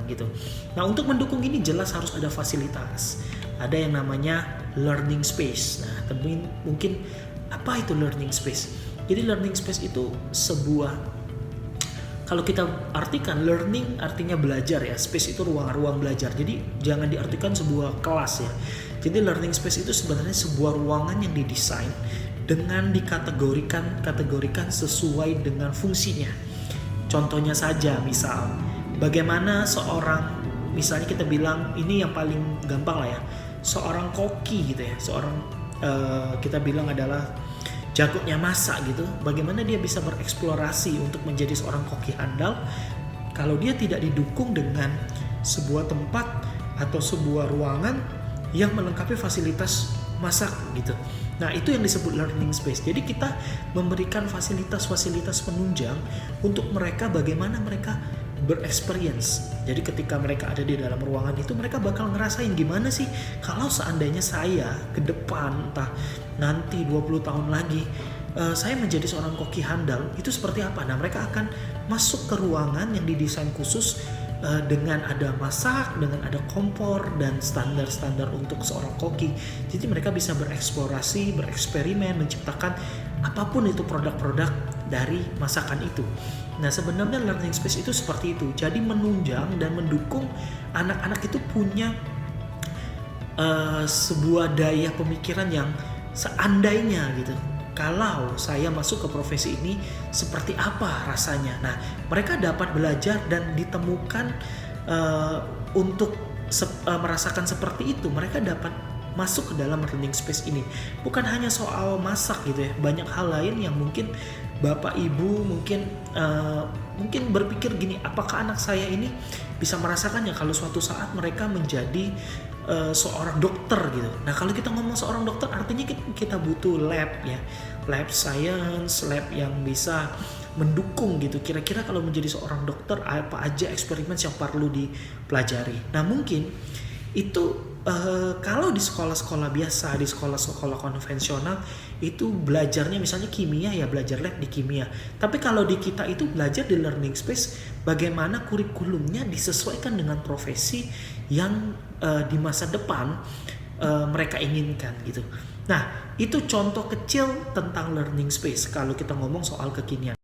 gitu. Nah, untuk mendukung ini jelas harus ada fasilitas. Ada yang namanya learning space. Nah, tapi mungkin apa itu learning space? Jadi learning space itu sebuah, kalau kita artikan learning artinya belajar ya, space itu ruang-ruang belajar. Jadi jangan diartikan sebuah kelas ya. Jadi learning space itu sebenarnya sebuah ruangan yang didesain dengan dikategorikan sesuai dengan fungsinya. Contohnya saja, misal bagaimana seorang, misalnya kita bilang ini yang paling gampang lah ya, seorang koki gitu ya, seorang kita bilang adalah jagonya masak gitu. Bagaimana dia bisa bereksplorasi untuk menjadi seorang koki handal kalau dia tidak didukung dengan sebuah tempat atau sebuah ruangan yang melengkapi fasilitas masak gitu. Nah, itu yang disebut learning space. Jadi kita memberikan fasilitas-fasilitas penunjang untuk mereka, bagaimana mereka berexperience. Jadi ketika mereka ada di dalam ruangan itu, mereka bakal ngerasain gimana sih kalau seandainya saya ke depan, entah nanti 20 tahun lagi, saya menjadi seorang koki handal, itu seperti apa. Nah, mereka akan masuk ke ruangan yang didesain khusus dengan ada masak, dengan ada kompor dan standar-standar untuk seorang koki. Jadi mereka bisa bereksplorasi, bereksperimen, menciptakan apapun itu produk-produk dari masakan itu. Nah, sebenarnya learning space itu seperti itu. Jadi menunjang dan mendukung anak-anak itu punya sebuah daya pemikiran yang seandainya gitu, kalau saya masuk ke profesi ini seperti apa rasanya. Nah, mereka dapat belajar dan ditemukan untuk merasakan seperti itu. Mereka dapat masuk ke dalam learning space ini. Bukan hanya soal masak gitu ya, banyak hal lain yang mungkin bapak ibu mungkin berpikir gini, apakah anak saya ini bisa merasakannya kalau suatu saat mereka menjadi seorang dokter gitu. Nah, kalau kita ngomong seorang dokter artinya kita butuh lab ya, lab science, lab yang bisa mendukung gitu. Kira-kira kalau menjadi seorang dokter apa aja eksperimen yang perlu dipelajari. Nah, mungkin itu kalau di sekolah-sekolah biasa, di sekolah-sekolah konvensional itu belajarnya misalnya kimia ya, belajar lab di kimia. Tapi kalau di kita itu belajar di learning space, bagaimana kurikulumnya disesuaikan dengan profesi yang di masa depan mereka inginkan gitu. Nah, itu contoh kecil tentang learning space kalau kita ngomong soal kekinian.